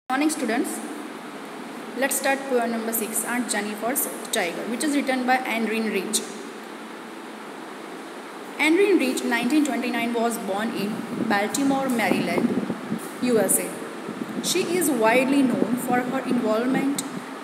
Morning students, let's start poem number 6, Aunt Jennifer's Tiger, which is written by Andreen Rich. Andreen Rich, 1929, was born in Baltimore, Maryland, USA. She is widely known for her involvement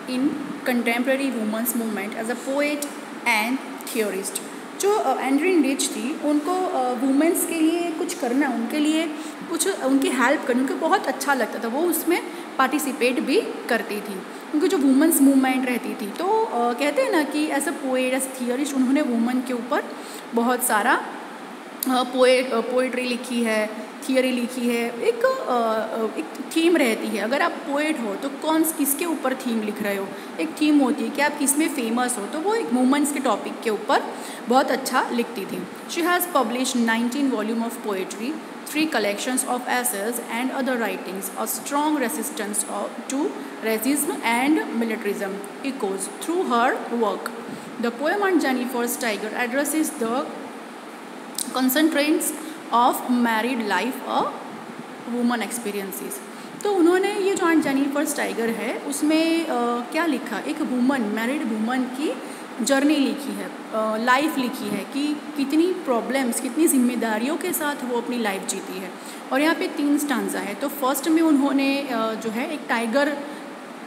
in contemporary women's movement as a poet and theorist. जो एंड्रीन rich थी उनको women's के लिए कुछ करना, उनके लिए कुछ उनकी हेल्प करना उनको बहुत अच्छा लगता था। वो उसमें पार्टिसिपेट भी करती थी, उनकी जो वुमेंस मूवमेंट रहती थी। तो कहते हैं ना कि as a poet, as theorist उन्होंने वुमेन के ऊपर बहुत सारा पोएट्री लिखी है, थियरी लिखी है। एक थीम रहती है, अगर आप पोएट हो तो किसके ऊपर थीम लिख रहे हो, एक थीम होती है कि आप किस में फेमस हो, तो वो एक वुमेन्स के टॉपिक के ऊपर बहुत अच्छा लिखती थी। She has publish 19 volume of poetry, 3 collections of essays and other writings. A strong resistance to racism and militarism echoes through her work. The poem Aunt Jennifer's Tiger addresses the constraints of married life, a woman experiences. तो उन्होंने ये जो ऑन्ट Jennifer's tiger है उसमें क्या लिखा, एक woman, married woman की जर्नी लिखी है, लाइफ लिखी है कि कितनी प्रॉब्लम्स, कितनी जिम्मेदारियों के साथ वो अपनी लाइफ जीती है। और यहाँ पे 3 स्टांजा है। तो फर्स्ट में उन्होंने जो है एक टाइगर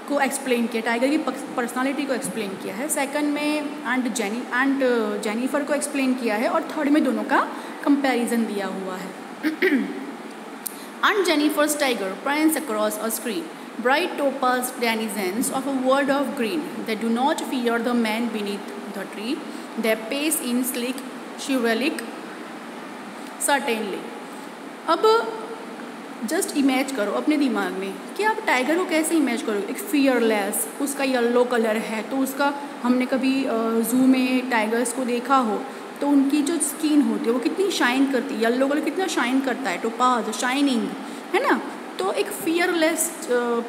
को एक्सप्लेन किया, टाइगर की पर्सनालिटी को एक्सप्लेन किया है। सेकंड में आंट जेनिफर को एक्सप्लेन किया है और थर्ड में दोनों का कंपैरिजन दिया हुआ है। Aunt Jennifer's tiger pranks across a stream, bright topaz denizens of a world of green. They do not fear the man beneath the tree. They pace in sleek, chivalric, certainly. अब just image करो अपने दिमाग में कि आप tiger को कैसे image करो। एक फियरलेस, उसका येलो कलर है, तो उसका हमने कभी जू में टाइगर्स को देखा हो तो उनकी जो स्किन होती है वो कितनी शाइन करती है, येलो कलर कितना शाइन करता है, टोपाज शाइनिंग है ना। तो एक फियरलेस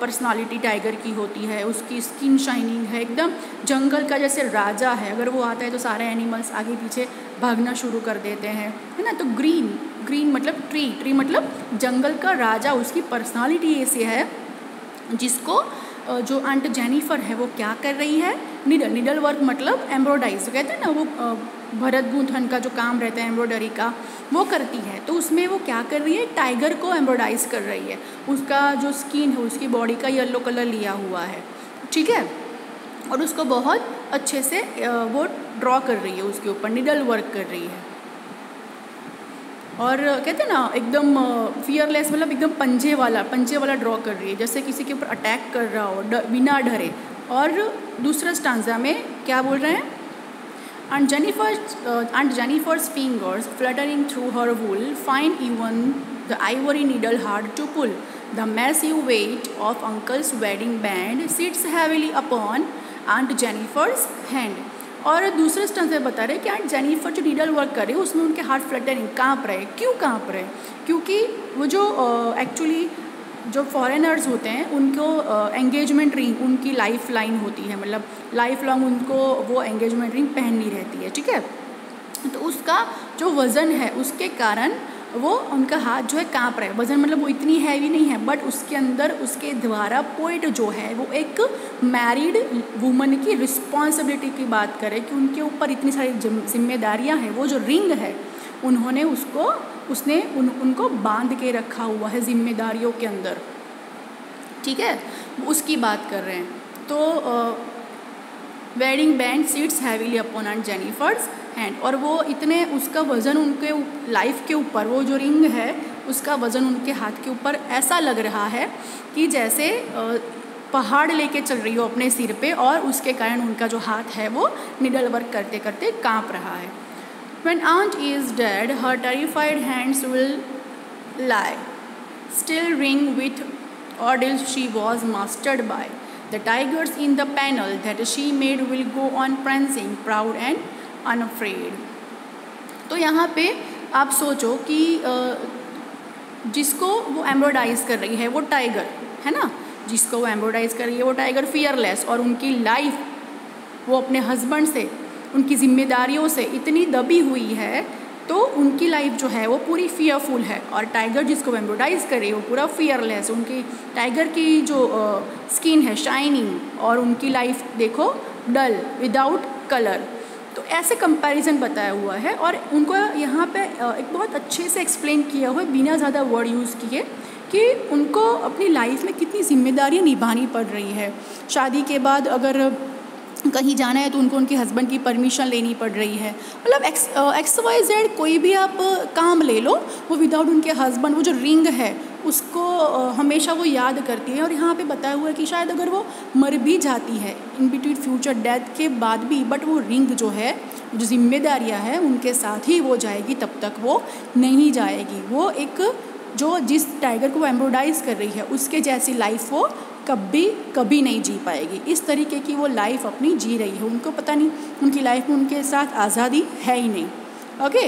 पर्सनालिटी टाइगर की होती है, उसकी स्किन शाइनिंग है, एकदम जंगल का जैसे राजा है। अगर वो आता है तो सारे एनिमल्स आगे पीछे भागना शुरू कर देते हैं, है ना। तो ग्रीन मतलब ट्री मतलब जंगल का राजा, उसकी पर्सनालिटी ऐसी है जिसको जो आंट जेनिफर है वो क्या कर रही है, निडल वर्क मतलब एम्ब्रॉयडराइज कहते हैं ना, वो भरत गूंथन का जो काम रहता है एम्ब्रॉयडरी का वो करती है। तो उसमें वो क्या कर रही है, टाइगर को एम्ब्रॉयडराइज कर रही है। उसका जो स्किन है, उसकी बॉडी का येलो कलर लिया हुआ है, ठीक है, और उसको बहुत अच्छे से वो ड्रॉ कर रही है, उसके ऊपर निडल वर्क कर रही है। और कहते हैं ना एकदम फियरलेस मतलब एकदम पंजे वाला ड्रॉ कर रही है, जैसे किसी के ऊपर अटैक कर रहा हो बिना डरे। और दूसरा स्टांजा में क्या बोल रहे हैं, Aunt Jennifer's fingers fluttering through her wool find even the ivory needle hard to pull. The massive weight of Uncle's wedding band sits heavily upon Aunt Jennifer's hand. और दूसरे स्टंस में बता रहे हैं कि आंट जेनिफर जो नीडल वर्क कर रही है उसमें उनके हाथ फ्लटरिंग, काँप रहे। क्यों काँप रहे? क्योंकि वो जो एक्चुअली जो फॉरेनर्स होते हैं उनको एंगेजमेंट रिंग उनकी लाइफ लाइन होती है, मतलब लाइफ लॉन्ग उनको वो एंगेजमेंट रिंग पहननी रहती है, ठीक है। तो उसका जो वज़न है उसके कारण वो उनका हाथ जो है काँप रहा है। वज़न मतलब वो इतनी हैवी नहीं है, बट उसके अंदर उसके द्वारा पोइट जो है वो एक मैरिड वुमन की रिस्पॉन्सिबिलिटी की बात करे कि उनके ऊपर इतनी सारी जिम्मेदारियाँ हैं। वो जो रिंग है उन्होंने उसने उनको बांध के रखा हुआ है जिम्मेदारियों के अंदर, ठीक है, उसकी बात कर रहे हैं। तो wedding band sits heavily upon aunt Jennifer's hand, और वो इतने उसका वज़न उनके लाइफ के ऊपर, वो जो रिंग है उसका वज़न उनके हाथ के ऊपर ऐसा लग रहा है कि जैसे पहाड़ लेके चल रही हो अपने सिर पे, और उसके कारण उनका जो हाथ है वो निडल वर्क करते करते काँप रहा है। When aunt is dead, her terrified hands will lie, still ring with ordeals she was mastered by. The tigers in the panel that she made will go on prancing, proud and unafraid. तो यहाँ पे आप सोचो कि जिसको वो एम्ब्रॉयडराइज कर रही है वो टाइगर है ना, जिसको वो एम्ब्रॉयडराइज कर रही है वो टाइगर फियरलेस, और उनकी लाइफ वो अपने हस्बैंड से, उनकी जिम्मेदारियों से इतनी दबी हुई है तो उनकी लाइफ जो है वो पूरी फियरफुल है, और टाइगर जिसको एम्ब्रोडाइज करे वो पूरा फियरलेस। उनकी टाइगर की जो स्किन है शाइनिंग, और उनकी लाइफ देखो डल विदाउट कलर। तो ऐसे कंपैरिजन बताया हुआ है, और उनको यहाँ पे एक बहुत अच्छे से एक्सप्लेन किया हुआ है बिना ज़्यादा वर्ड यूज़ किए कि उनको अपनी लाइफ में कितनी जिम्मेदारियाँ निभानी पड़ रही है। शादी के बाद अगर कहीं जाना है तो उनको उनके हस्बैंड की परमिशन लेनी पड़ रही है। मतलब XYZ कोई भी आप काम ले लो, वो विदाउट उनके हस्बैंड, वो जो रिंग है उसको हमेशा वो याद करती है। और यहाँ पे बताया हुआ है कि शायद अगर वो मर भी जाती है इन बिटवीन फ्यूचर डेथ के बाद भी, बट वो रिंग जो है, जो जिम्मेदारियाँ हैं उनके साथ ही वो जाएगी, तब तक वो नहीं जाएगी। वो एक जो जिस टाइगर को एम्ब्रोडाइज कर रही है उसके जैसी लाइफ वो कभी नहीं जी पाएगी। इस तरीके की वो लाइफ अपनी जी रही है। उनको पता नहीं उनकी लाइफ में उनके साथ आज़ादी है ही नहीं। ओके।